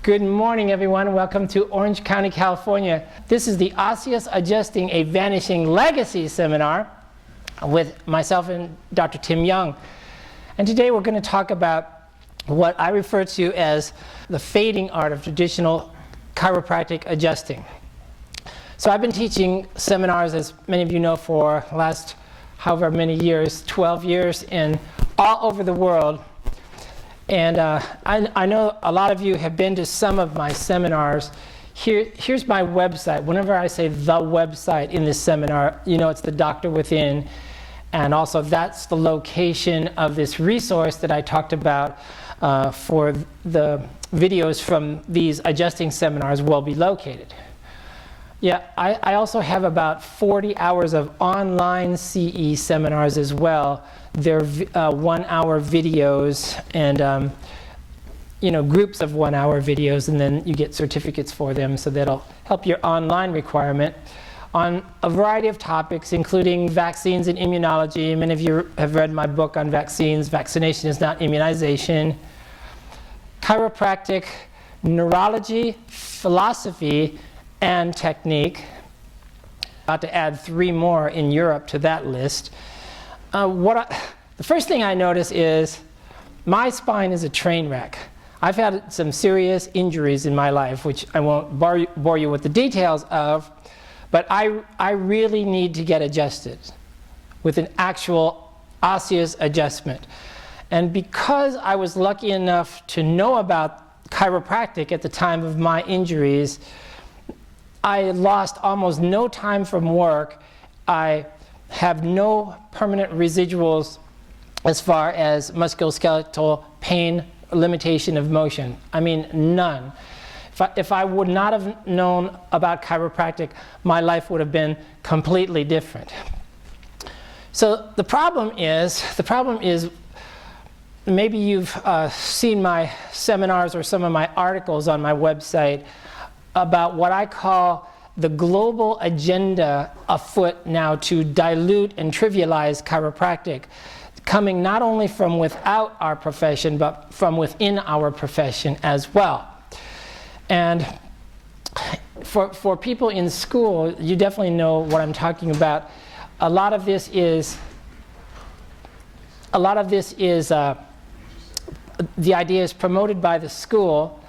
Good morning, everyone. Welcome to Orange County, California. This is the Osseous Adjusting a Vanishing Legacy seminar with myself and Dr. Tim Young. And today we're going to talk about what I refer to as the fading art of traditional chiropractic adjusting. So I've been teaching seminars, as many of you know, for the last however many years, 12 years, and all over the world. And I know a lot of you have been to some of my seminars. Here's my website. Whenever I say the website in this seminar, you know it's the Doctor Within. And also that's the location of this resource that I talked about for the videos from these adjusting seminars will be located. Yeah, I also have about 40 hours of online CE seminars as well. They're 1-hour videos and groups of 1-hour videos, and then you get certificates for them, so that'll help your online requirement on a variety of topics, including vaccines and immunology. Many of you have read my book on vaccines. Vaccination is not immunization. Chiropractic, neurology, philosophy, and technique. About to add 3 more in Europe to that list. The first thing I notice is my spine is a train wreck. I've had some serious injuries in my life, which I won't bore you with the details of, but I really need to get adjusted with an actual osseous adjustment. And because I was lucky enough to know about chiropractic at the time of my injuries, I lost almost no time from work. I have no permanent residuals as far as musculoskeletal pain, limitation of motion. I mean, none. If I would not have known about chiropractic, my life would have been completely different. So the problem is maybe you've seen my seminars or some of my articles on my website about what I call the global agenda afoot now to dilute and trivialize chiropractic, coming not only from without our profession, but from within our profession as well. And for people in school, you definitely know what I'm talking about. A lot of this is the idea is promoted by the school.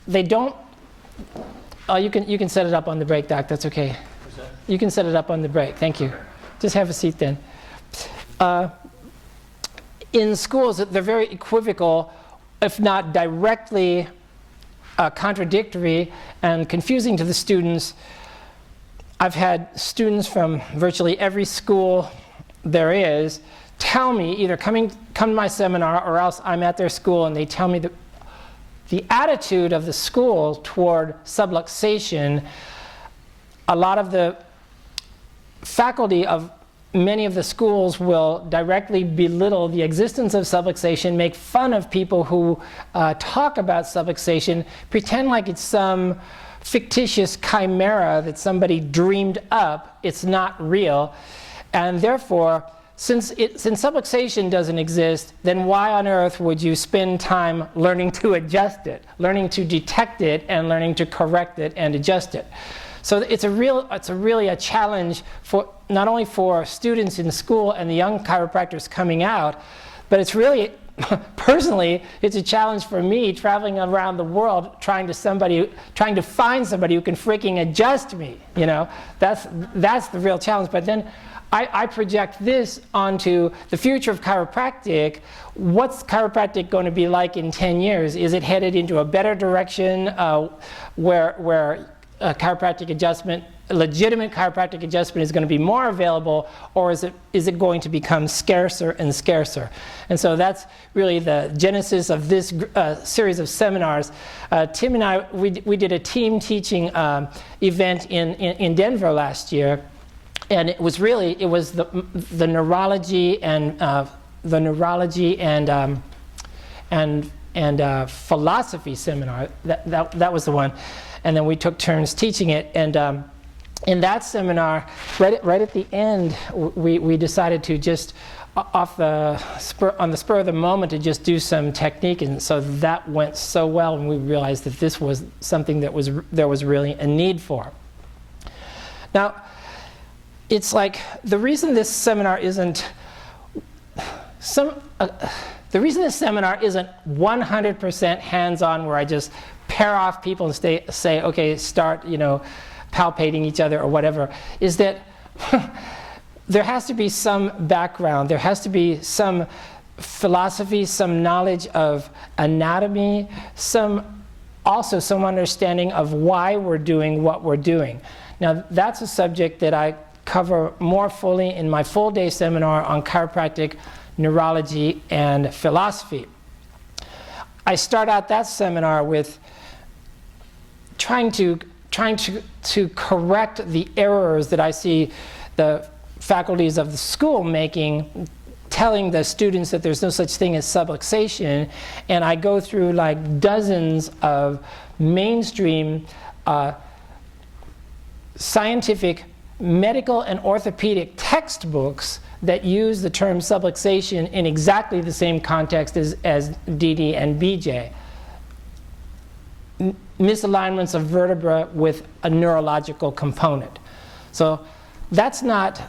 They don't. Oh, you can set it up on the break, Doc. That's okay. You can set it up on the break. Thank you. Just have a seat then. In schools, they're very equivocal, if not directly contradictory and confusing to the students. I've had students from virtually every school there is tell me, either come to my seminar or else I'm at their school and they tell me the attitude of the school toward subluxation. A lot of the faculty of many of the schools will directly belittle the existence of subluxation, make fun of people who talk about subluxation, pretend like it's some fictitious chimera that somebody dreamed up. It's not real. And therefore, since subluxation doesn't exist, then why on earth would you spend time learning to adjust it, learning to detect it, and learning to correct it and adjust it? So it's really a challenge for not only for students in school and the young chiropractors coming out, but it's really, personally, it's a challenge for me traveling around the world trying to find somebody who can freaking adjust me. You know, that's the real challenge. But then I project this onto the future of chiropractic. What's chiropractic going to be like in 10 years? Is it headed into a better direction where chiropractic adjustment, legitimate chiropractic adjustment, is going to be more available, or is it going to become scarcer and scarcer? And so that's really the genesis of this series of seminars. Tim and I, we did a team teaching event in Denver last year, and it was the neurology and philosophy seminar. That was the one. And then we took turns teaching it, and in that seminar, right at the end, we decided to just on the spur of the moment to just do some technique, and so that went so well, and we realized that this was something that there was really a need for. Now, it's like the reason this seminar isn't 100% hands-on, where I just pair off people and say, okay, start, palpating each other or whatever, is that there has to be some background, there has to be some philosophy, some knowledge of anatomy, also some understanding of why we're doing what we're doing. Now, that's a subject that I cover more fully in my full-day seminar on chiropractic, neurology, and philosophy. I start out that seminar with trying to correct the errors that I see the faculties of the school making, telling the students that there's no such thing as subluxation, and I go through like dozens of mainstream scientific, medical, and orthopedic textbooks that use the term subluxation in exactly the same context as DD and BJ. Misalignments of vertebra with a neurological component. So that's not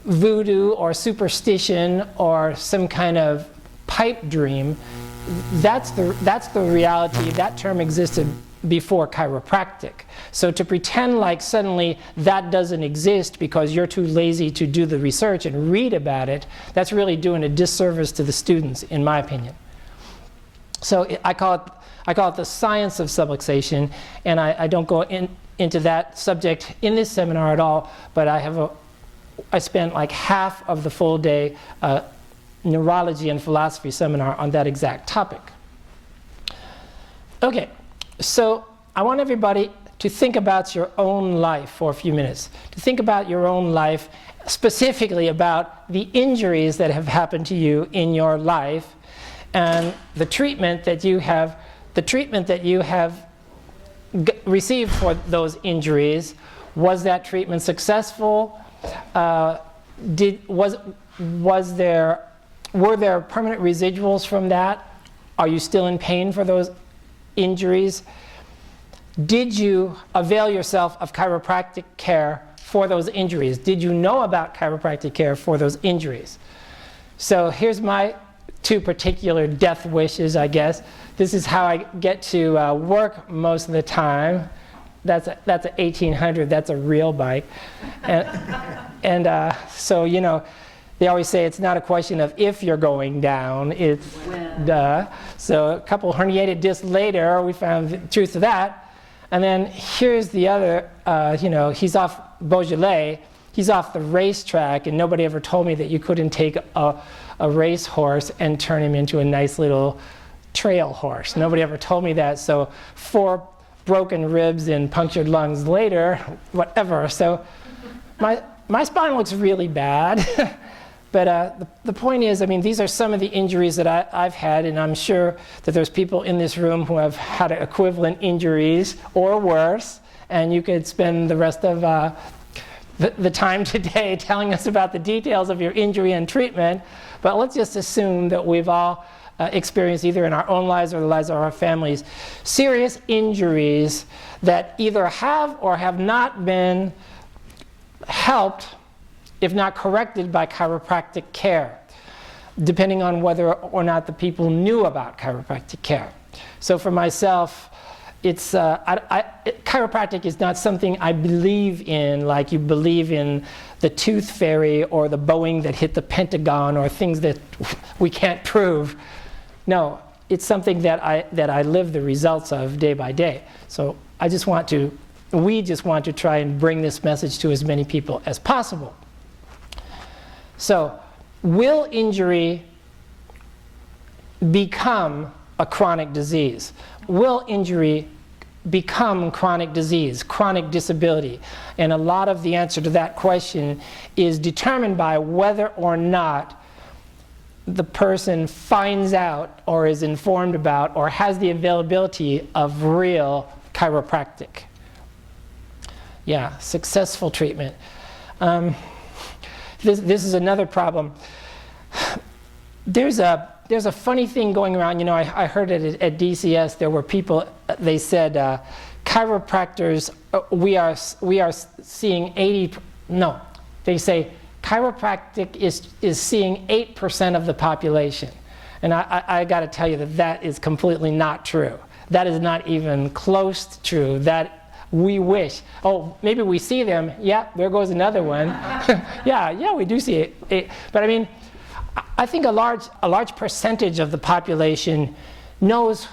voodoo or superstition or some kind of pipe dream. That's the reality. That term existed before chiropractic. So to pretend like suddenly that doesn't exist because you're too lazy to do the research and read about it, that's really doing a disservice to the students, in my opinion. So I call it the science of subluxation, and I don't go into that subject in this seminar at all, but I spent like half of the full day neurology and philosophy seminar on that exact topic. Okay, so I want everybody to think about your own life for a few minutes, to think about your own life, specifically about the injuries that have happened to you in your life, and the treatment that you have received for those injuries. Was that treatment successful? Were there permanent residuals from that? Are you still in pain for those injuries? Did you avail yourself of chiropractic care for those injuries? Did you know about chiropractic care for those injuries? So here's my two particular death wishes, I guess. This is how I get to work most of the time. That's a 1800. That's a real bike, and so they always say it's not a question of if you're going down, it's duh. So a couple herniated discs later, we found the truth of that. And then here's the other. He's off Beaujolais. He's off the racetrack, and nobody ever told me that you couldn't take a race horse and turn him into a nice little trail horse. Nobody ever told me that. So 4 broken ribs and punctured lungs later, whatever. So my spine looks really bad. But the point is, these are some of the injuries that I've had, and I'm sure that there's people in this room who have had equivalent injuries or worse, and you could spend the rest of the time today telling us about the details of your injury and treatment. But let's just assume that we've all experienced, either in our own lives or the lives of our families, serious injuries that either have or have not been helped, if not corrected, by chiropractic care, depending on whether or not the people knew about chiropractic care. So for myself, it's chiropractic is not something I believe in, like you believe in the tooth fairy or the Boeing that hit the Pentagon or things that we can't prove. No, it's something that I live the results of day by day. So we just want to try and bring this message to as many people as possible. So, will injury become a chronic disease? Will injury become chronic disease, chronic disability? And a lot of the answer to that question is determined by whether or not the person finds out or is informed about or has the availability of real chiropractic. Yeah, successful treatment. This is another problem. There's a funny thing going around. You know, I heard it at DCS. There were people. They said chiropractors. We are seeing 80. No, they say chiropractic is seeing 8% of the population, and I got to tell you that is completely not true. That is not even close to true. That we wish. Oh, maybe we see them. Yeah, there goes another one. yeah, we do see it. But I mean, I think a large percentage of the population knows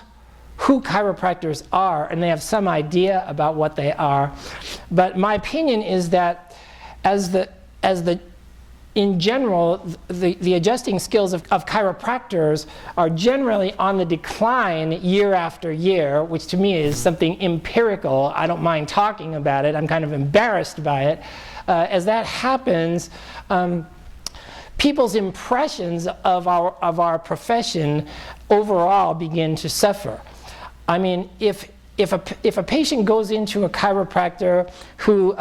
who chiropractors are, and they have some idea about what they are. But my opinion is that in general, the adjusting skills of chiropractors are generally on the decline year after year, which to me is something empirical. I don't mind talking about it. I'm kind of embarrassed by it. As that happens, people's impressions of our profession overall begin to suffer. I mean, if a patient goes into a chiropractor who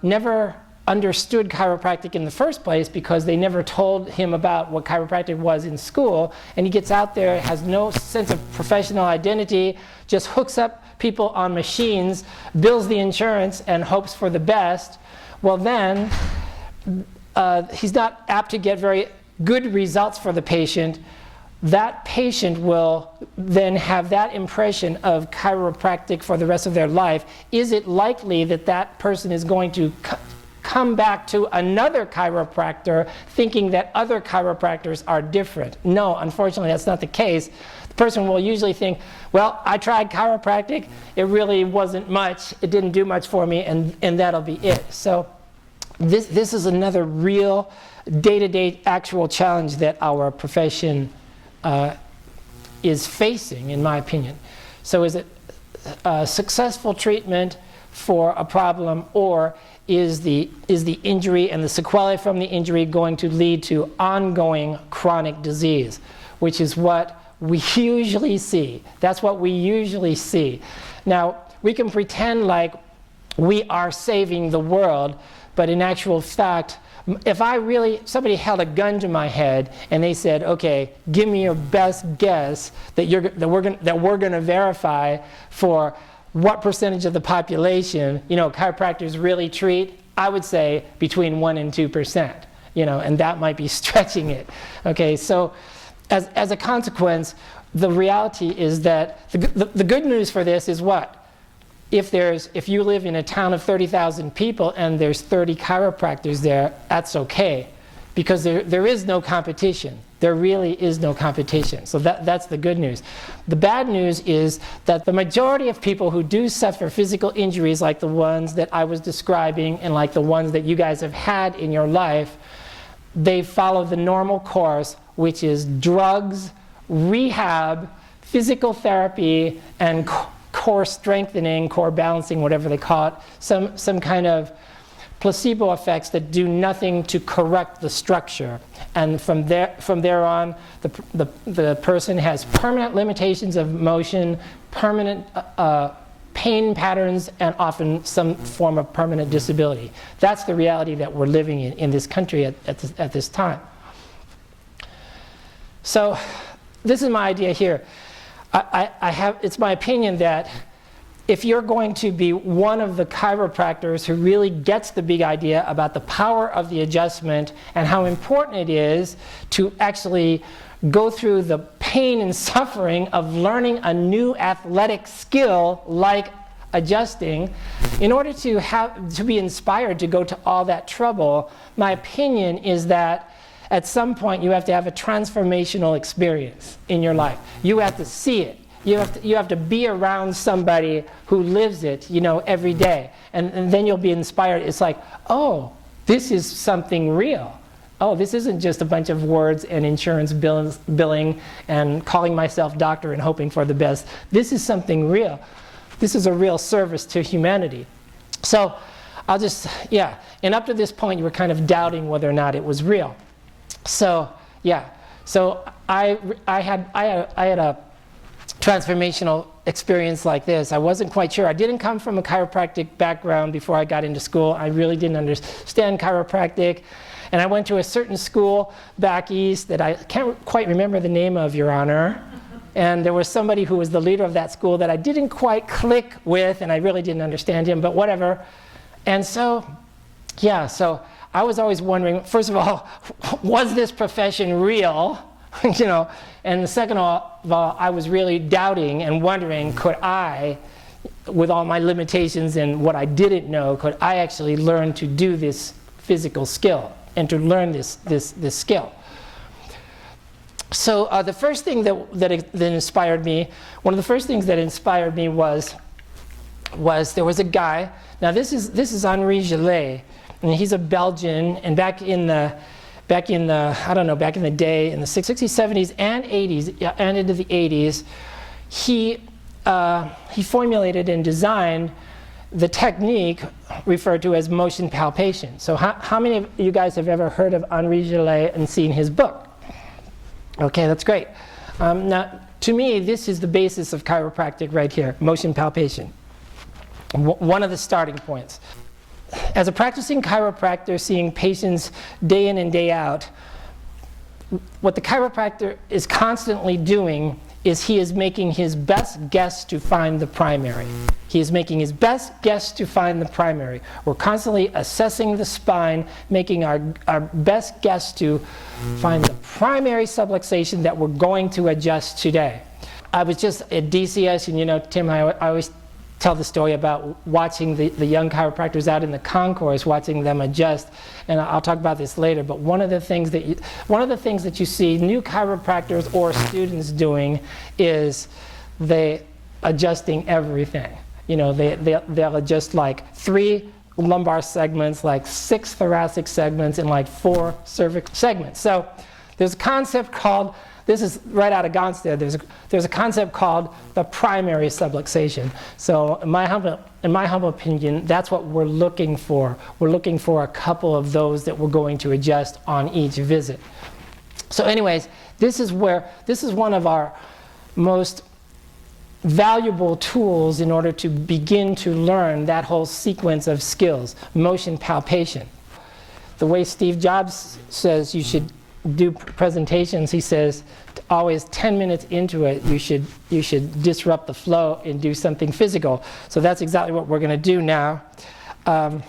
never understood chiropractic in the first place because they never told him about what chiropractic was in school, and he gets out there, has no sense of professional identity, just hooks up people on machines, bills the insurance, and hopes for the best, well then, he's not apt to get very good results for the patient. That patient will then have that impression of chiropractic for the rest of their life. Is it likely that that person is going to come back to another chiropractor thinking that other chiropractors are different? No, unfortunately that's not the case. The person will usually think, well, I tried chiropractic, it really wasn't much, it didn't do much for me, and that'll be it. So this is another real day-to-day actual challenge that our profession is facing, in my opinion. So is it successful treatment for a problem, or is the injury and the sequelae from the injury going to lead to ongoing chronic disease, which is what we usually see. That's what we usually see. Now, we can pretend like we are saving the world, but in actual fact, if somebody held a gun to my head and they said, okay, give me your best guess that we're going to verify for what percentage of the population, chiropractors really treat, I would say between 1 and 2%, and that might be stretching it. Okay, so as a consequence, the reality is that the good news for this is what? If you live in a town of 30,000 people and there's 30 chiropractors there, that's okay, because there is no competition. There really is no competition. So that's the good news. The bad news is that the majority of people who do suffer physical injuries like the ones that I was describing and like the ones that you guys have had in your life, they follow the normal course, which is drugs, rehab, physical therapy, and core strengthening, core balancing, whatever they call it, some kind of placebo effects that do nothing to correct the structure. And from there on, the person has permanent limitations of motion, permanent pain patterns, and often some form of permanent disability. That's the reality that we're living in this country at this time. So this is my idea here. It's my opinion that if you're going to be one of the chiropractors who really gets the big idea about the power of the adjustment and how important it is to actually go through the pain and suffering of learning a new athletic skill like adjusting, in order to be inspired to go to all that trouble, my opinion is that at some point you have to have a transformational experience in your life. You have to see it. You have to be around somebody who lives it, every day. And then you'll be inspired. It's like, oh, this is something real. Oh, this isn't just a bunch of words and insurance billing and calling myself doctor and hoping for the best. This is something real. This is a real service to humanity. So and up to this point you were kind of doubting whether or not it was real. So, yeah. So I had transformational experience like this. I wasn't quite sure. I didn't come from a chiropractic background before I got into school. I really didn't understand chiropractic. And I went to a certain school back east that I can't quite remember the name of, Your Honor. And there was somebody who was the leader of that school that I didn't quite click with, and I really didn't understand him, but whatever. And so, yeah, so I was always wondering, first of all, was this profession real? You know, and second of all, I was really doubting and wondering, could I, with all my limitations and what I didn't know, could I actually learn to do this physical skill and to learn this skill? So the first thing that inspired me, one of the first things that inspired me was there was a guy. Now this is Henri Gillet, and he's a Belgian, and back in the I don't know, back in the day, in the 60s, 70s, and 80s, and into the 80s, he formulated and designed the technique referred to as motion palpation. So how many of you guys have ever heard of Henri Gillet and seen his book? Okay, that's great. Now, to me, this is the basis of chiropractic right here, motion palpation. One of the starting points. As a practicing chiropractor, seeing patients day in and day out, what the chiropractor is constantly doing is he is making his best guess to find the primary. He is making his best guess to find the primary. We're constantly assessing the spine, making our best guess to find the primary subluxation that we're going to adjust today. I was just at DCS, and you know, Tim, I always tell the story about watching the young chiropractors out in the concourse, watching them adjust, and I'll talk about this later. But one of the things that you see new chiropractors or students doing is they adjusting everything. You know, they'll adjust like 3 lumbar segments, like 6 thoracic segments, and like 4 cervical segments. So there's a concept called, this is right out of Gonstead, there's a concept called the primary subluxation. So in my humble opinion, that's what we're looking for. We're looking for a couple of those that we're going to adjust on each visit. So anyways, this is one of our most valuable tools in order to begin to learn that whole sequence of skills, motion palpation. The way Steve Jobs says you should do presentations, he says always 10 minutes into it you should disrupt the flow and do something physical. So that's exactly what we're going to do now. That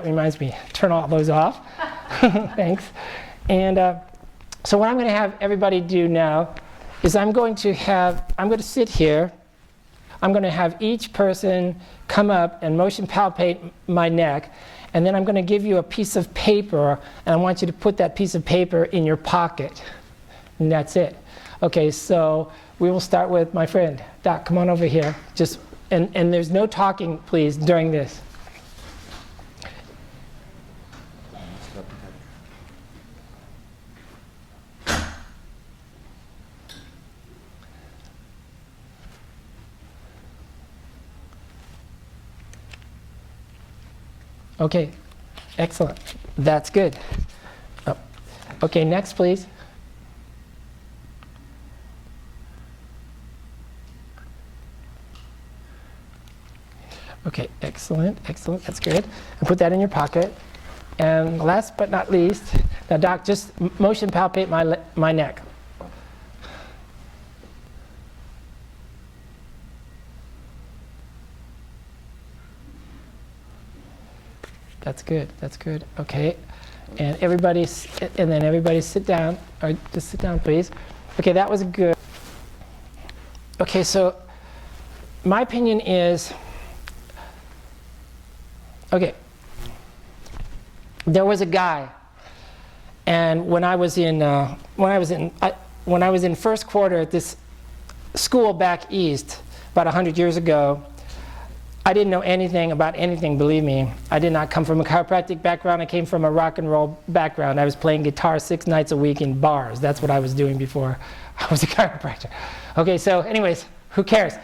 reminds me, turn all those off. Thanks. And so what I'm going to have everybody do now is I'm going to sit here. I'm going to have each person come up and motion palpate my neck, and then I'm going to give you a piece of paper, and I want you to put that piece of paper in your pocket, and that's it. Okay, so we will start with my friend. Doc, come on over here. And there's no talking, please, during this. Okay, excellent. That's good. Oh. Okay, next, please. Okay, excellent, excellent. That's good. And put that in your pocket. And last but not least, now, Doc, just motion palpate my neck. That's good. That's good. Okay, and then everybody sit down. Or just sit down, please. Okay, that was good. Okay, so my opinion is, okay, there was a guy, and when I was in first quarter at this school back east about 100 years ago, I didn't know anything about anything, believe me. I did not come from a chiropractic background. I came from a rock and roll background. I was playing guitar 6 nights a week in bars. That's what I was doing before I was a chiropractor. Okay, so anyways, who cares?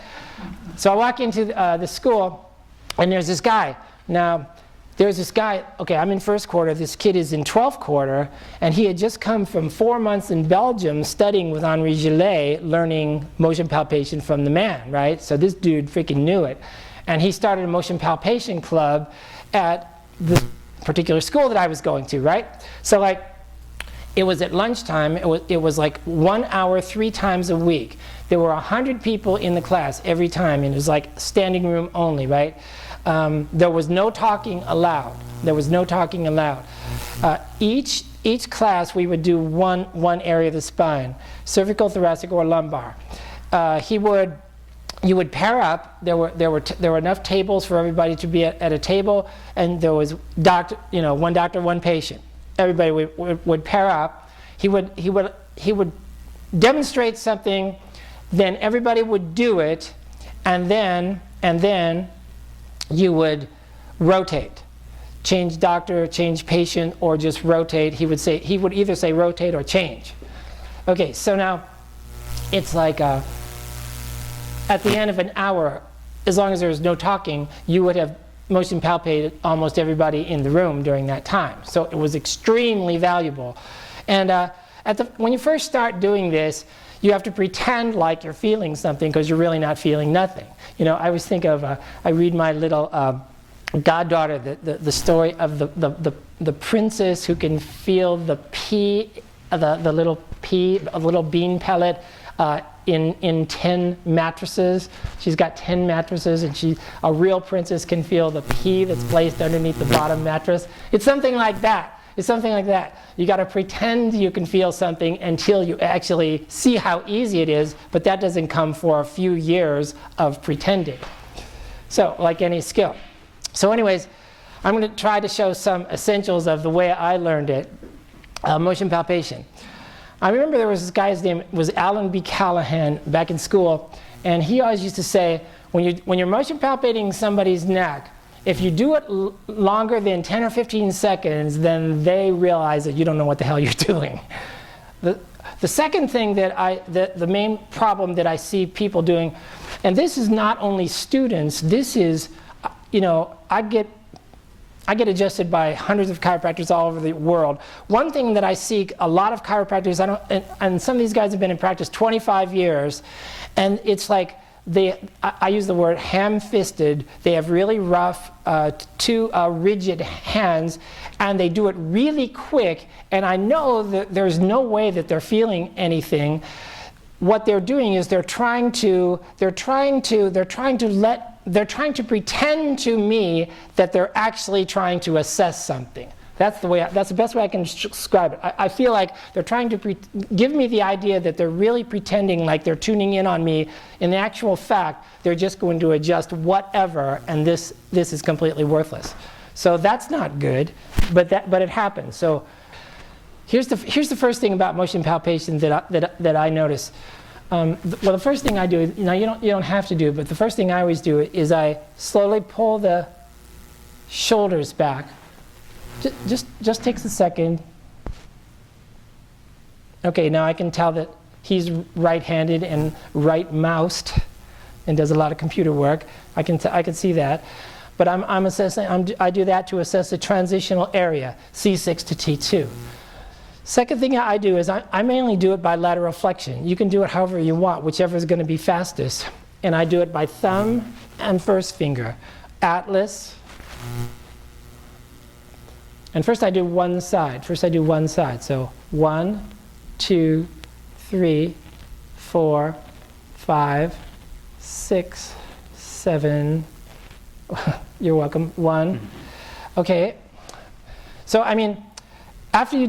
So I walk into the school, and there's this guy. Now, there's this guy, okay, I'm in first quarter, this kid is in 12th quarter, and he had just come from 4 months in Belgium studying with Henri Gillet, learning motion palpation from the man, right? So this dude freaking knew it. And he started a motion palpation club at the particular school that I was going to, right? So like, it was at lunchtime, it was like 1 hour, 3 times a week. There were 100 people in the class every time, and it was like standing room only, right? There was no talking allowed. There was no talking allowed. Each class we would do one area of the spine, cervical, thoracic, or lumbar. You would pair up. There were enough tables for everybody to be at a table, and there was one doctor, one patient. Everybody would pair up. He would demonstrate something, then everybody would do it, and then you would rotate. Change doctor, change patient, or just rotate. He would either say rotate or change. Okay, so now it's like at the end of an hour, as long as there was no talking, you would have motion palpated almost everybody in the room during that time. So it was extremely valuable. And when you first start doing this, you have to pretend like you're feeling something because you're really not feeling nothing. I always think of, I read my little goddaughter the story of the princess who can feel the pea, the little pea, a little bean pellet in 10 mattresses. She's got 10 mattresses, and a real princess can feel the pea that's placed underneath the bottom mattress. It's something like that. It's something like that. You got to pretend you can feel something until you actually see how easy it is, but that doesn't come for a few years of pretending. So, like any skill. So anyways, I'm going to try to show some essentials of the way I learned it. Motion palpation. I remember there was this guy's name was Alan B. Callahan back in school, and he always used to say, when you're motion palpating somebody's neck, if you do it longer than 10 or 15 seconds, then they realize that you don't know what the hell you're doing. The second thing the main problem that I see people doing, and this is not only students, this is, I get adjusted by hundreds of chiropractors all over the world. One thing that I see a lot of chiropractors, and some of these guys have been in practice 25 years, and it's like I use the word ham-fisted. They have really rough, too rigid hands, and they do it really quick, and I know that there's no way that they're feeling anything. What they're doing is they're trying to pretend to me that they're actually trying to assess something. That's the best way I can describe it. I feel like they're trying to give me the idea that they're really pretending like they're tuning in on me. In the actual fact, they're just going to adjust whatever, and this is completely worthless. So that's not good, but it happens. So here's the first thing about motion palpation that I notice. Well, the first thing I do, you don't have to do it, but the first thing I always do is I slowly pull the shoulders back. Just takes a second. Okay, now I can tell that he's right-handed and right-moused and does a lot of computer work. I can see that. But I'm assessing. I do that to assess the transitional area, C6 to T2. Second thing I do is I mainly do it by lateral flexion. You can do it however you want, whichever is going to be fastest. And I do it by thumb and first finger. Atlas. And first I do one side. So 1, 2, 3, 4, 5, 6, 7. You're welcome. 1. Okay. So I mean, after you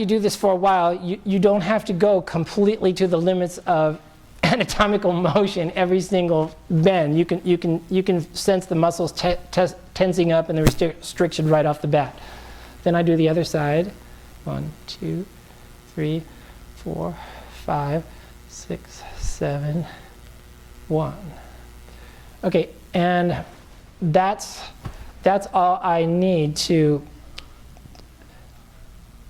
do this for a while, you don't have to go completely to the limits of anatomical motion every single bend. You can sense the muscles tensing up and the restriction right off the bat. Then I do the other side. 1, 2, 3, 4, 5, 6, 7, 1. Okay, and that's all I need to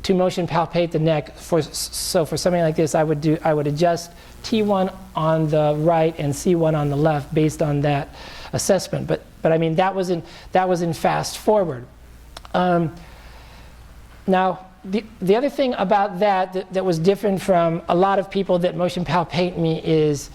motion palpate the neck. So for something like this, I would adjust T1 on the right and C1 on the left based on that assessment. But But I mean, that was in fast forward. Now, the other thing about that was different from a lot of people that motion palpate me is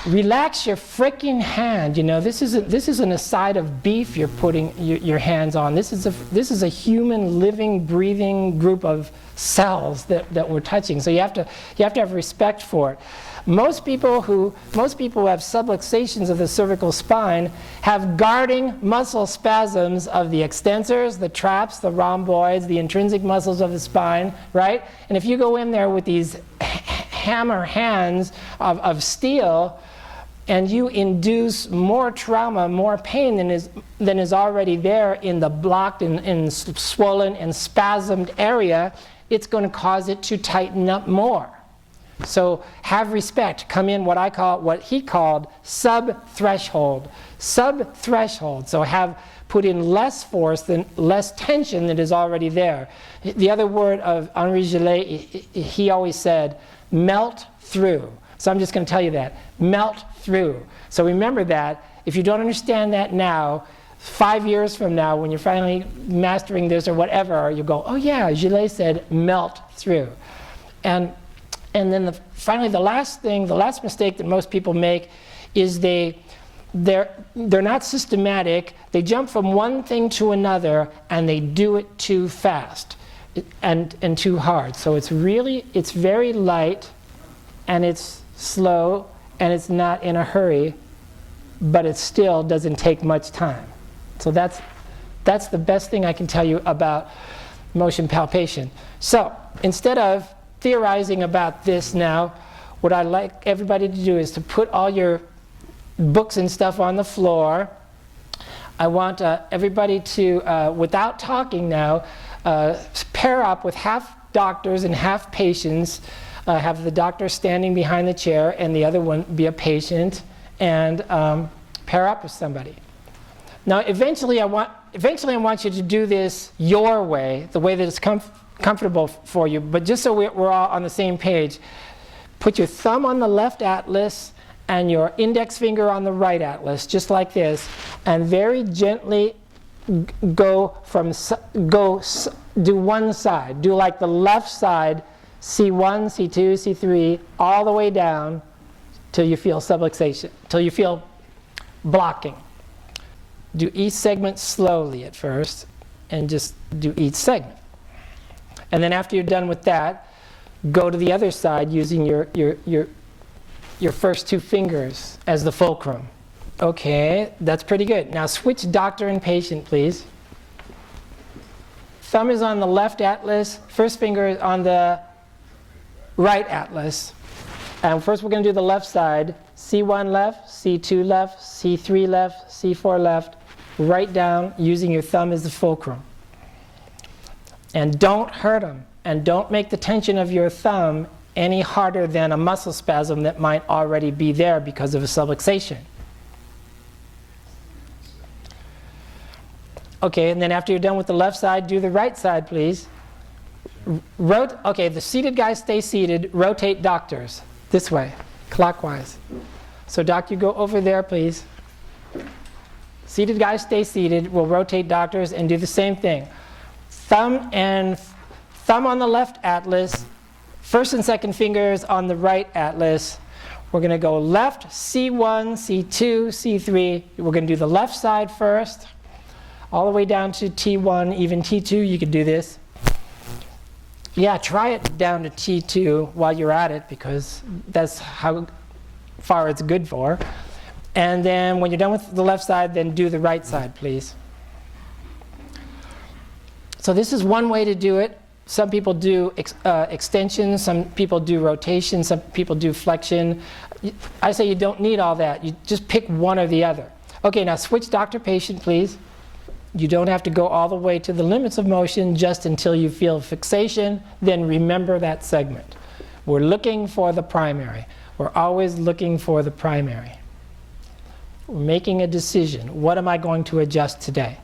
relax your freaking hand. You know, this isn't a side of beef you're putting your hands on. This is a human, living, breathing group of cells that we're touching. So you have to have respect for it. Most people who have subluxations of the cervical spine have guarding muscle spasms of the extensors, the traps, the rhomboids, the intrinsic muscles of the spine, right? And if you go in there with these hammer hands of steel, and you induce more trauma, more pain than is already there in the blocked and swollen and spasmed area, it's going to cause it to tighten up more. So have respect. Come in what he called sub-threshold. Sub-threshold. So put in less force, less tension than is already there. The other word of Henri Gillet, he always said, melt through. So I'm just going to tell you that. Melt through. So remember that. If you don't understand that now, 5 years from now, when you're finally mastering this or whatever, you go, oh yeah, Gillet said melt through. And then finally the last mistake that most people make is they're not systematic. They jump from one thing to another and they do it too fast and too hard. So it's very light and it's slow and it's not in a hurry, but it still doesn't take much time. So that's the best thing I can tell you about motion palpation. So instead of theorizing about this now, what I'd like everybody to do is to put all your books and stuff on the floor. I want everybody to, without talking now, pair up with half doctors and half patients. Have the doctor standing behind the chair and the other one be a patient, and pair up with somebody. Now, eventually I want you to do this your way, the way that it's comfortable for you. But just so we're all on the same page, put your thumb on the left atlas and your index finger on the right atlas, just like this, and very gently do one side. Do like the left side. C1, C2, C3, all the way down till you feel subluxation, till you feel blocking. Do each segment slowly at first, and just do each segment. And then after you're done with that, go to the other side using your first two fingers as the fulcrum. Okay, that's pretty good. Now switch doctor and patient, please. Thumb is on the left atlas, first finger is on the right atlas. And first we're going to do the left side. C1 left, C2 left, C3 left, C4 left. Right down using your thumb as the fulcrum. And don't hurt them. And don't make the tension of your thumb any harder than a muscle spasm that might already be there because of a subluxation. Okay, and then after you're done with the left side, do the right side, please. Okay, the seated guys stay seated. Rotate doctors this way, clockwise. So doc, you go over there, please. Seated guys stay seated. We'll rotate doctors and do the same thing. Thumb on the left atlas. First and second fingers on the right atlas. We're going to go left, C1, C2, C3. We're going to do the left side first, all the way down to T1, even T2. You could do this. Yeah, try it down to T2 while you're at it, because that's how far it's good for. And then when you're done with the left side, then do the right side, please. So this is one way to do it. Some people do extension, some people do rotation, some people do flexion. I say you don't need all that. You just pick one or the other. Okay, now switch doctor-patient, please. You don't have to go all the way to the limits of motion just until you feel fixation. Then remember that segment. We're looking for the primary. We're always looking for the primary. We're making a decision. What am I going to adjust today?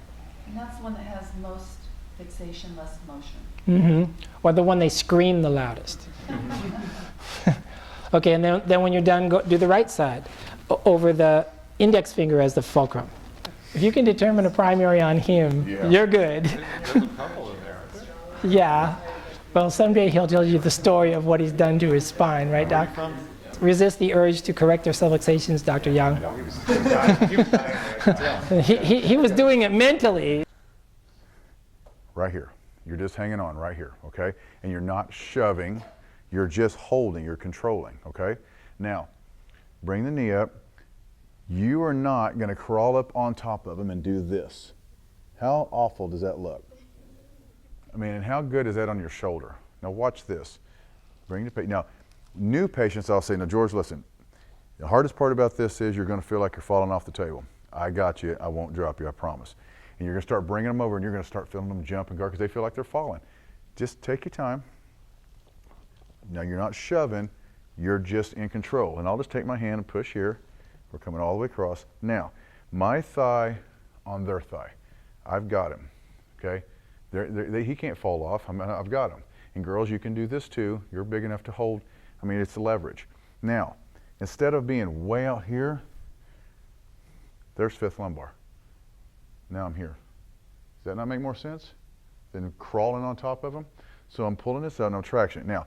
And that's the one that has most fixation, less motion. Mm-hmm. Or the one they scream the loudest. Okay, and then when you're done, do the right side over the index finger as the fulcrum. If you can determine a primary on him, Yeah. you're good. There's a couple in there, aren't there? Yeah. Well, someday he'll tell you the story of what he's done to his spine, right, Doc? Resist the urge to correct their subluxations, Dr. Young. He was doing it mentally. Right here. You're just hanging on right here, okay? And you're not shoving, you're just holding, you're controlling, okay? Now, bring the knee up. You are not going to crawl up on top of him and do this. How awful does that look? I mean, and how good is that on your shoulder? Now watch this. Bring the patient. Now, new patients, I'll say, now George, listen, the hardest part about this is you're going to feel like you're falling off the table. I got you. I won't drop you, I promise. And you're going to start bringing them over and you're going to start feeling them jump and guard because they feel like they're falling. Just take your time. Now you're not shoving, you're just in control. And I'll just take my hand and push here. We're coming all the way across. Now, my thigh on their thigh. I've got him, okay? He can't fall off. I've got him. And girls, you can do this too. You're big enough to hold. I mean, it's the leverage. Now, instead of being way out here, there's fifth lumbar. Now I'm here. Does that not make more sense than crawling on top of them? So I'm pulling this out and I'm tractioning. Now,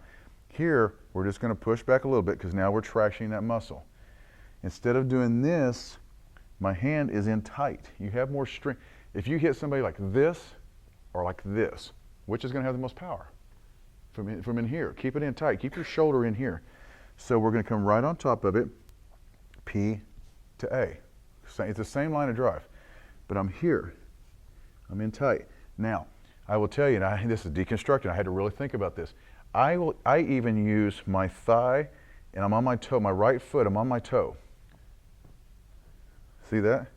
here, we're just going to push back a little bit because now we're tractioning that muscle. Instead of doing this, my hand is in tight. You have more strength. If you hit somebody like this or like this, which is going to have the most power? From in here. Keep it in tight. Keep your shoulder in here. So we're going to come right on top of it, P to A. It's the same line of drive, but I'm here. I'm in tight. Now, I will tell you, and this is deconstructing. I had to really think about this. I even use my thigh, and I'm on my toe, my right foot, I'm on my toe. See that?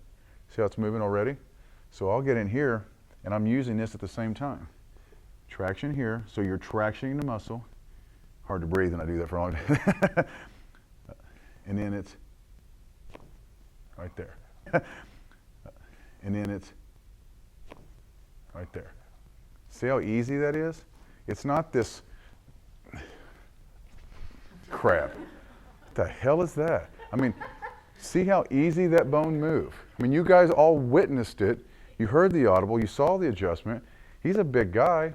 See how it's moving already? So I'll get in here, and I'm using this at the same time. Traction here, so you're tractioning the muscle. Hard to breathe when I do that for a long time. And then it's right there. And then it's right there. See how easy that is? It's not this crap. What the hell is that? I mean, see how easy that bone moved. I mean, you guys all witnessed it. You heard the audible. You saw the adjustment. He's a big guy.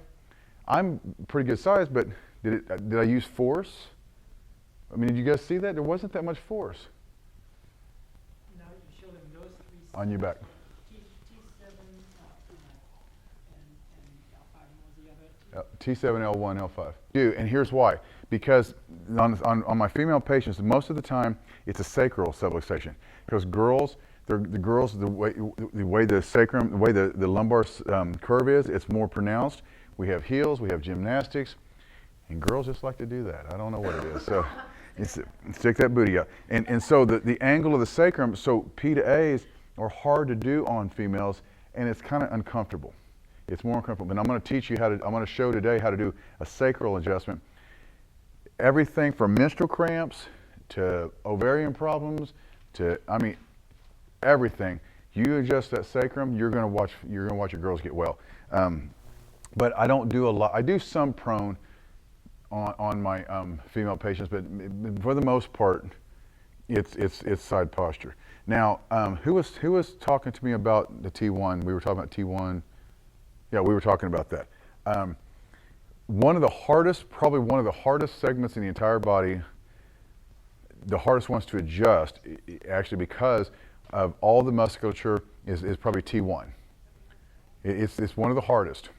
I'm pretty good size, but did I use force? I mean, did you guys see that? There wasn't that much force. Now you show them those three On your back. T7 and L5 was the other. T7, L1, L5. And here's why. Because on my female patients, most of the time, it's a sacral subluxation. Because girls, the way the sacrum, the way the lumbar curve is, it's more pronounced. We have heels, we have gymnastics, and girls just like to do that. I don't know what it is. So stick that booty up. And so the angle of the sacrum, so P to A's are hard to do on females, and it's kind of uncomfortable. It's more uncomfortable. And I'm going to teach you I'm going to show today how to do a sacral adjustment. Everything from menstrual cramps to ovarian problems to, I mean, everything. You adjust that sacrum, you're going to watch your girls get well. But I don't do a lot. I do some prone on my female patients, but for the most part, it's side posture. Now, who was talking to me about the T1? We were talking about T1. Yeah, we were talking about that. Probably one of the hardest segments in the entire body, the hardest ones to adjust, actually because of all the musculature, is probably T1. It's one of the hardest.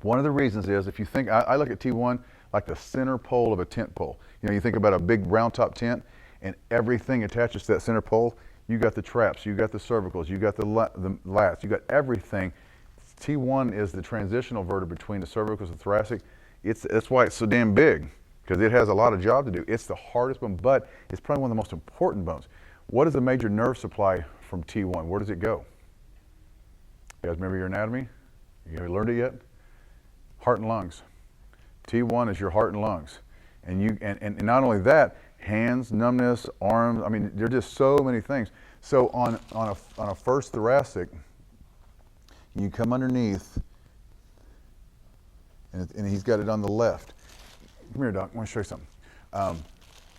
One of the reasons is, if you think, I look at T1 like the center pole of a tent pole. You know, you think about a big round top tent and everything attaches to that center pole. You got the traps, you got the cervicals, you got the lats, you got everything. T1 is the transitional vertebra between the cervicals and thoracic. That's why it's so damn big, because it has a lot of job to do. It's the hardest bone, but it's probably one of the most important bones. What is the major nerve supply from T1? Where does it go? You guys remember your anatomy? You haven't learned it yet? Heart and lungs. T1 is your heart and lungs. And not only that, hands, numbness, arms, I mean, there are just so many things. So on a first thoracic, you come underneath, and he's got it on the left. Come here, Doc, I want to show you something.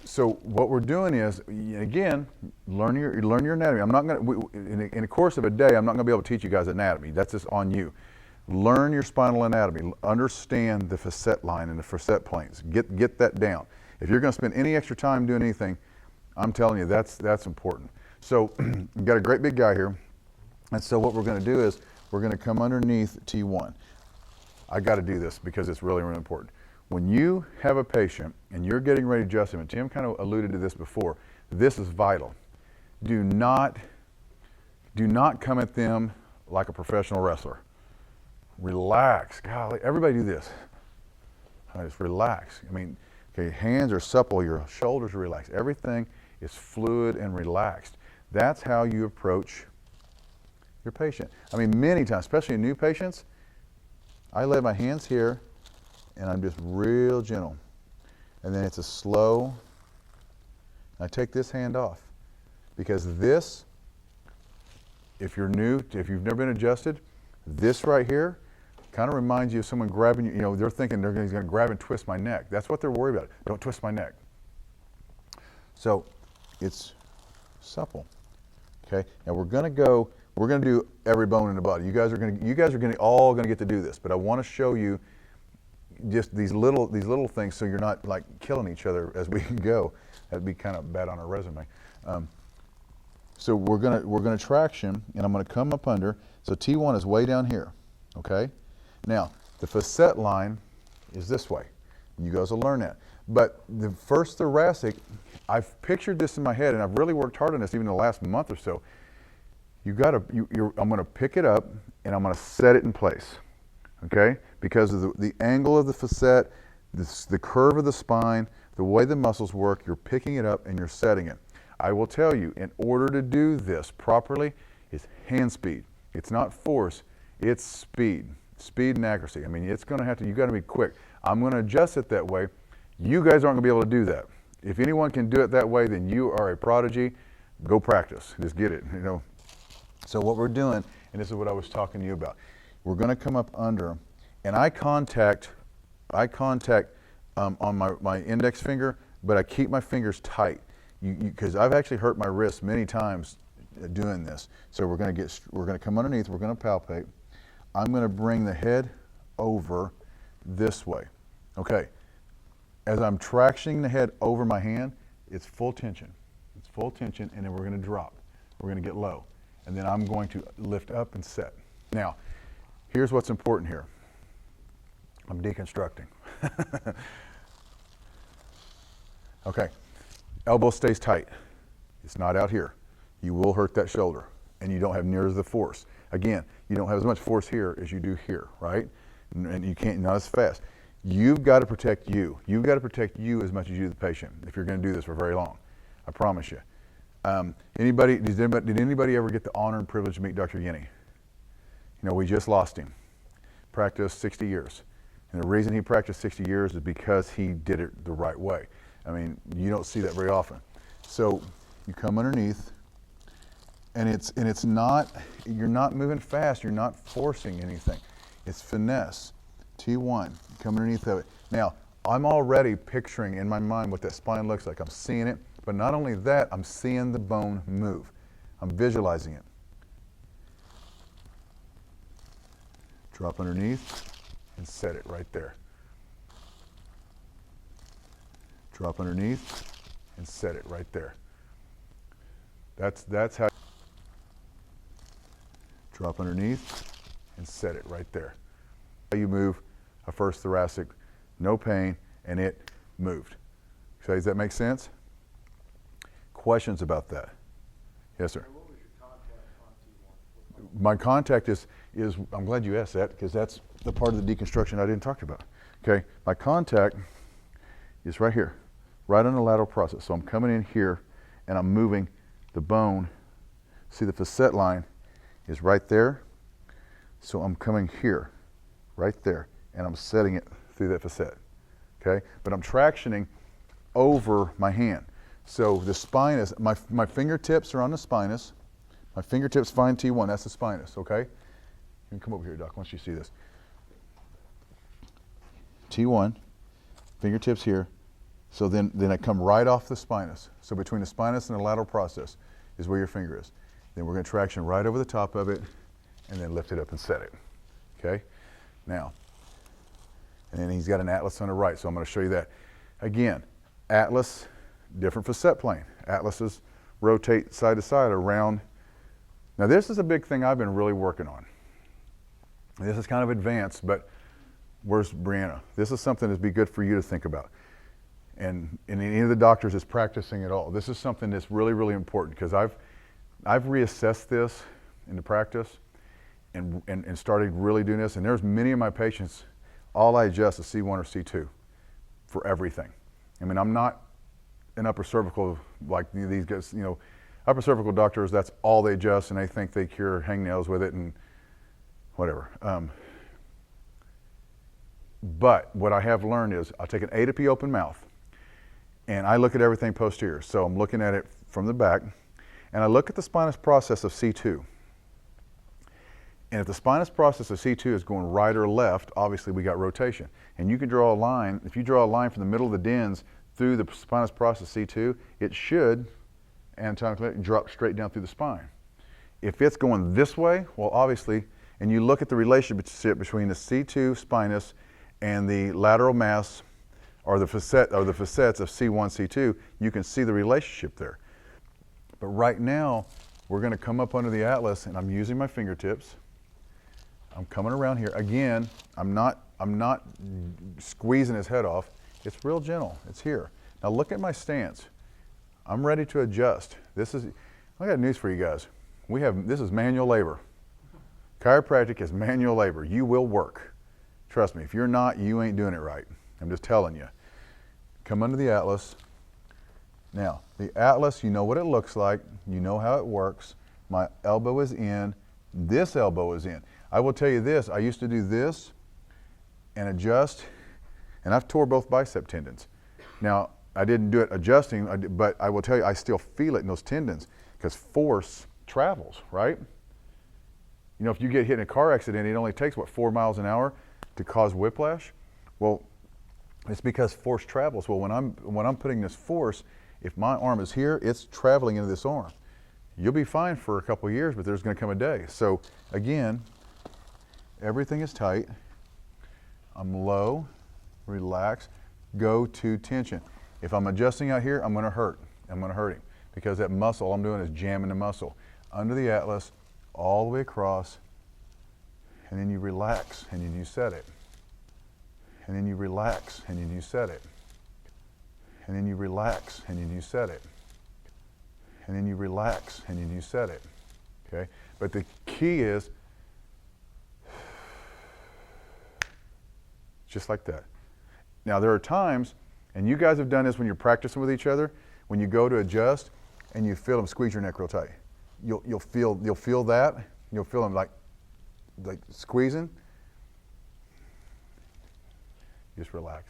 So what we're doing is, again, learn your anatomy. I'm not going to, in a course of a day, I'm not going to be able to teach you guys anatomy. That's just on you. Learn your spinal anatomy. Understand the facet line and the facet planes. Get that down. If you're going to spend any extra time doing anything, I'm telling you, that's important. So we've got a great big guy here. And so what we're going to do is we're going to come underneath T1. I got to do this because it's really, really important. When you have a patient and you're getting ready to adjust him, and Tim kind of alluded to this before, this is vital. Do not come at them like a professional wrestler. Relax. Golly, everybody do this. Just relax. I mean, okay, hands are supple, your shoulders are relaxed. Everything is fluid and relaxed. That's how you approach your patient. I mean, many times, especially in new patients, I lay my hands here and I'm just real gentle. And then it's a slow, I take this hand off. Because this, if you're new, if you've never been adjusted, this right here kind of reminds you of someone grabbing you. You know, they're thinking he's going to grab and twist my neck. That's what they're worried about. Don't twist my neck. So it's supple. Okay, now we're going to do every bone in the body. You guys are all going to get to do this, but I want to show you just these little things so you're not like killing each other as we go. That'd be kind of bad on our resume. So we're gonna traction, and I'm gonna come up under. So T1 is way down here. Okay. Now the facet line is this way. You guys will learn that. But the first thoracic, I've pictured this in my head, and I've really worked hard on this even the last month or so. I'm going to pick it up, and I'm going to set it in place, okay? Because of the angle of the facet, the curve of the spine, the way the muscles work, you're picking it up and you're setting it. I will tell you, in order to do this properly, it's hand speed. It's not force, it's speed. Speed and accuracy. I mean, it's going to have to, you got to be quick. I'm going to adjust it that way. You guys aren't going to be able to do that. If anyone can do it that way, then you are a prodigy. Go practice. Just get it, you know. So what we're doing, and this is what I was talking to you about, we're going to come up under, and I contact on my index finger, but I keep my fingers tight because I've actually hurt my wrist many times doing this. So we're going to come underneath. We're going to palpate. I'm going to bring the head over this way. Okay. As I'm tractioning the head over my hand, it's full tension. It's full tension, and then we're going to drop. We're going to get low. And then I'm going to lift up and set. Now, here's what's important here. I'm deconstructing. Okay. Elbow stays tight. It's not out here. You will hurt that shoulder, and you don't have near as the force. Again, you don't have as much force here as you do here, right? And you can't, not as fast. You've got to protect you. You've got to protect you as much as you the patient if you're going to do this for very long. I promise you. Did anybody ever get the honor and privilege to meet Dr. Yenny? You know, we just lost him. Practiced 60 years. And the reason he practiced 60 years is because he did it the right way. I mean, you don't see that very often. So you come underneath, and it's not, you're not moving fast, you're not forcing anything. It's finesse. T1, come underneath of it. Now, I'm already picturing in my mind what that spine looks like. I'm seeing it, but not only that, I'm seeing the bone move. I'm visualizing it. Drop underneath and set it right there. Drop underneath and set it right there. That's how. Drop underneath and set it right there. How you move a first thoracic, no pain, and it moved. So does that make sense? Questions about that? Yes, sir. What was your contact on T1? My contact is I'm glad you asked that because that's the part of the deconstruction I didn't talk about. Okay, my contact is right here, right on the lateral process. So I'm coming in here and I'm moving the bone. See the facet line is right there. So I'm coming here, right there, and I'm setting it through that facet. Okay, but I'm tractioning over my hand. So the spinous, my fingertips are on the spinous. My fingertips find T1, that's the spinous, okay? You can come over here, Doc, once you see this. T1, fingertips here, So then I come right off the spinous. So between the spinous and the lateral process is where your finger is. Then we're going to traction right over the top of it and then lift it up and set it. Okay? Now, and then he's got an atlas on the right, so I'm going to show you that. Again, atlas, different facet plane. Atlases rotate side to side around. Now this is a big thing I've been really working on. This is kind of advanced, but where's Brianna? This is something that'd be good for you to think about. And any of the doctors is practicing at all. This is something that's really, really important because I've reassessed this in the practice and started really doing this. And there's many of my patients, all I adjust is C1 or C2 for everything. I mean, I'm not an upper cervical like these guys, you know, upper cervical doctors, that's all they adjust and they think they cure hangnails with it and whatever. But what I have learned is I'll take an A to P open mouth and I look at everything posterior. So I'm looking at it from the back and I look at the spinous process of C2. And if the spinous process of C2 is going right or left, obviously we got rotation. And you can draw a line, if you draw a line from the middle of the dens through the spinous process C2, it should anatomically drop straight down through the spine. If it's going this way, well obviously, and you look at the relationship between the C2 spinous and the lateral mass or the facets of C1, C2, you can see the relationship there. But right now, we're going to come up under the atlas and I'm using my fingertips. I'm coming around here. Again, I'm not squeezing his head off. It's real gentle. It's here. Now look at my stance. I'm ready to adjust. I got news for you guys. This is manual labor. Chiropractic is manual labor. You will work. Trust me, if you're not, you ain't doing it right. I'm just telling you. Come under the atlas. Now, the atlas, you know what it looks like. You know how it works. My elbow is in. This elbow is in. I will tell you this, I used to do this and adjust, and I've tore both bicep tendons. Now, I didn't do it adjusting, but I will tell you, I still feel it in those tendons because force travels, right? You know, if you get hit in a car accident, it only takes, 4 miles an hour to cause whiplash? Well, it's because force travels. Well, when I'm putting this force, if my arm is here, it's traveling into this arm. You'll be fine for a couple of years, but there's going to come a day. So again, everything is tight. I'm low, relax, go to tension. If I'm adjusting out here, I'm going to hurt. I'm going to hurt him because that muscle, all I'm doing is jamming the muscle. Under the atlas, all the way across, and then you relax, and then you set it. And then you relax, and then you set it. And then you relax, and then you set it. And then you relax, and then you set it. Okay? But the key is just like that. Now there are times, and you guys have done this when you're practicing with each other, when you go to adjust and you feel them squeeze your neck real tight. You'll feel that. You'll feel them like squeezing. Just relax.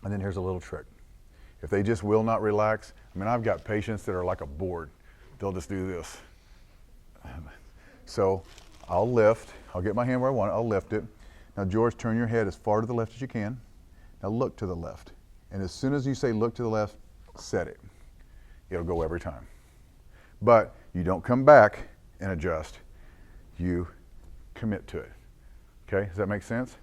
And then here's a little trick. If they just will not relax, I mean, I've got patients that are like a board. They'll just do this. So I'll lift. I'll get my hand where I want it. I'll lift it. Now, George, turn your head as far to the left as you can. Now look to the left. And as soon as you say look to the left, set it. It'll go every time. But you don't come back and adjust. You commit to it. Okay, does that make sense?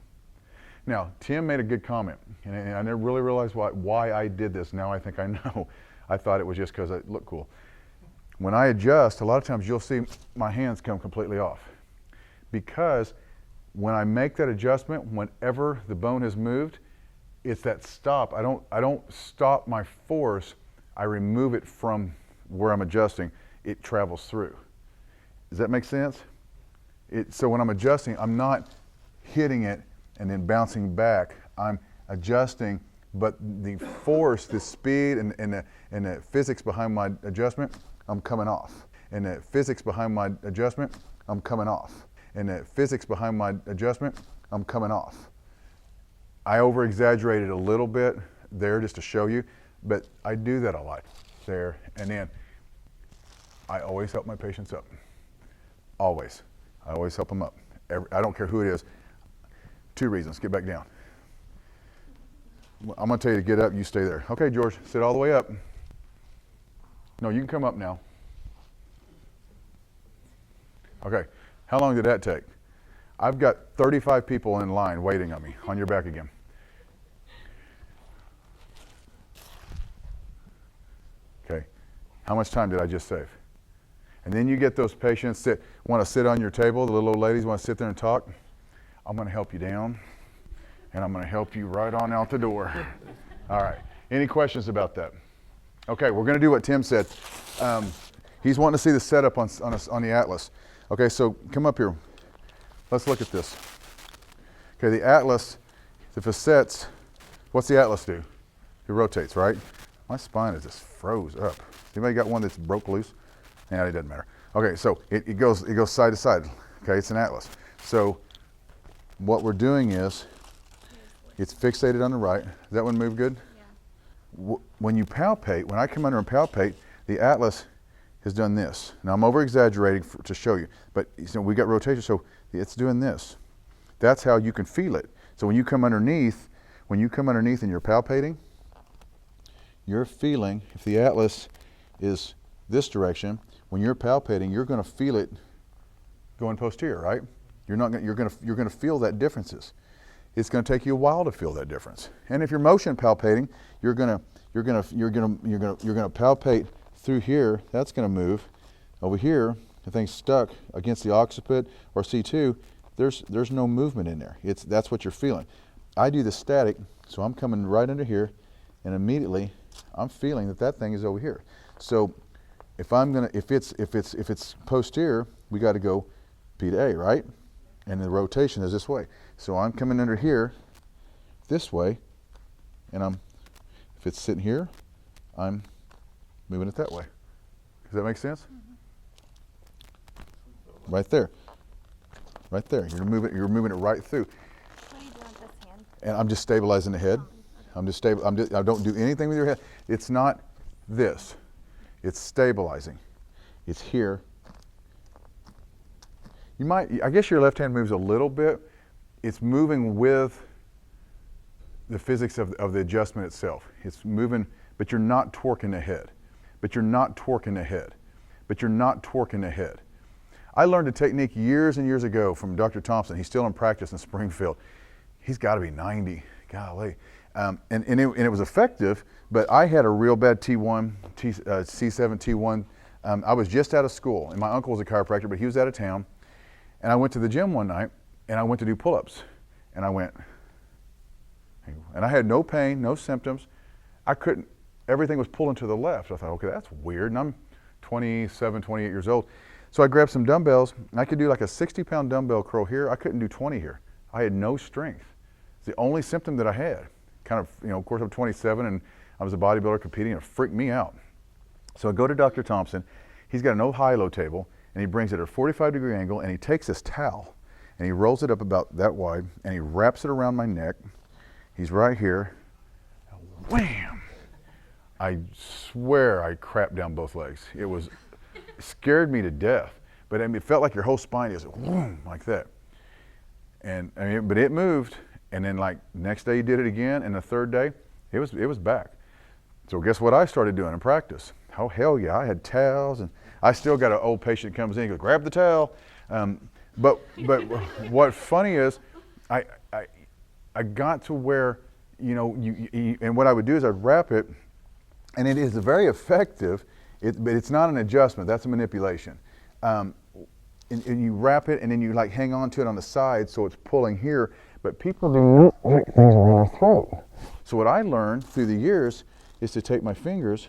Now, Tim made a good comment, and I never really realized why I did this. Now I think I know. I thought it was just because it looked cool. When I adjust, a lot of times you'll see my hands come completely off. Because when I make that adjustment, whenever the bone has moved, it's that stop. I don't stop my force. I remove it from where I'm adjusting. It travels through. Does that make sense? So when I'm adjusting, I'm not hitting it and then bouncing back. I'm adjusting, but the force, the speed, and the physics behind my adjustment, I'm coming off. And the physics behind my adjustment, I'm coming off. And the physics behind my adjustment, I'm coming off. I over-exaggerated a little bit there just to show you, but I do that a lot there. And then I always help my patients up. Always. I always help them up. I don't care who it is. 2 reasons. Get back down. I'm going to tell you to get up, you stay there. Okay, George, sit all the way up. No, you can come up now. Okay, how long did that take? I've got 35 people in line waiting on me. On your back again. Okay, how much time did I just save? And then you get those patients that want to sit on your table, the little old ladies want to sit there and talk. I'm going to help you down, and I'm going to help you right on out the door. All right, any questions about that? Okay, we're going to do what Tim said. He's wanting to see the setup on the Atlas. Okay, so come up here. Let's look at this. Okay, the Atlas, the facets, what's the Atlas do? It rotates, right? My spine is just froze up. Anybody got one that's broke loose? Yeah, it doesn't matter. Okay, so it goes side to side. Okay, it's an Atlas. So what we're doing is, it's fixated on the right. Does that one move good? Yeah. When you palpate, when I come under and palpate, the Atlas has done this. Now I'm over exaggerating to show you, but we got rotation, so it's doing this. That's how you can feel it. So when you come underneath and you're palpating, you're feeling, if the Atlas is this direction, when you're palpating, you're going to feel it going posterior, right? You're going to feel that differences. It's going to take you a while to feel that difference. And if you're motion palpating, you're going to palpate through here. That's going to move. Over here, the thing's stuck against the occiput or C2. There's no movement in there. That's what you're feeling. I do the static, so I'm coming right under here, and immediately I'm feeling that thing is over here. So if it's posterior, we got to go P to A, right? And the rotation is this way. So I'm coming under here this way, and if it's sitting here, I'm moving it that way. Does that make sense? Mm-hmm. Right there. Right there. You're moving it right through. What do you do with this hand? And I'm just stabilizing the head. I'm just stable. I don't do anything with your head. It's not this. It's stabilizing. It's here. I guess your left hand moves a little bit. It's moving with the physics of the adjustment itself. It's moving, but you're not torquing the head. But you're not torquing the head. But you're not torquing the head. I learned a technique years and years ago from Dr. Thompson. He's still in practice in Springfield. He's got to be 90. Golly. And it was effective, but I had a real bad T1, C7, T1. I was just out of school, and my uncle was a chiropractor, but he was out of town. And I went to the gym one night, and I went to do pull-ups. And I went, and I had no pain, no symptoms. Everything was pulling to the left. I thought, okay, that's weird. And I'm 27, 28 years old. So I grabbed some dumbbells, and I could do like a 60-pound dumbbell curl here. I couldn't do 20 here. I had no strength. It's the only symptom that I had. Kind of, of course, I'm 27, and I was a bodybuilder competing, and it freaked me out. So I go to Dr. Thompson. He's got an old high-low table, and he brings it at a 45-degree angle, and he takes this towel, and he rolls it up about that wide, and he wraps it around my neck. He's right here. Wham! I swear I crapped down both legs. It scared me to death. But it felt like your whole spine is whoom, like that. And but it moved. And then like next day he did it again, and the third day, it was back. So guess what I started doing in practice? Oh, hell yeah, I had towels, and I still got an old patient that comes in, he goes, grab the towel. But what's funny is, I got to where, and what I would do is I'd wrap it, and it is very effective, but it's not an adjustment, that's a manipulation. And you wrap it, and then you like hang on to it on the side so it's pulling here, but people do not like things around their throat. So what I learned through the years is to take my fingers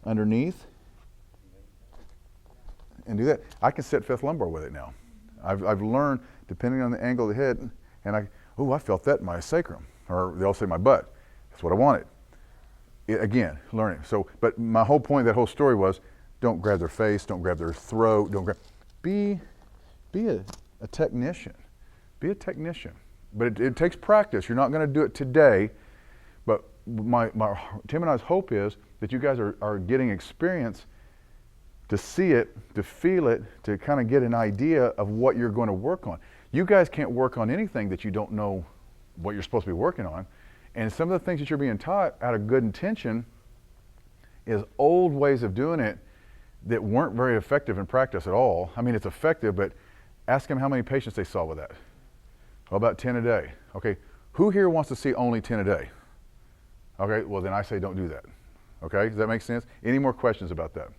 underneath and do that. I can set fifth lumbar with it now. I've learned, depending on the angle of the head, and I felt that in my sacrum, or they'll say my butt. That's what I wanted. Again, learning. So, but my whole point, that whole story was, don't grab their face, don't grab their throat, be a technician. Be a technician. But it takes practice. You're not going to do it today, but Tim and I's hope is that you guys are getting experience to see it, to feel it, to kind of get an idea of what you're going to work on. You guys can't work on anything that you don't know what you're supposed to be working on And some of the things that you're being taught out of good intention is old ways of doing it that weren't very effective in practice at all. I mean, it's effective, but ask them how many patients they saw with that. Well, about 10 a day. Okay, who here wants to see only 10 a day? Okay, well then I say don't do that. Okay, does that make sense? Any more questions about that?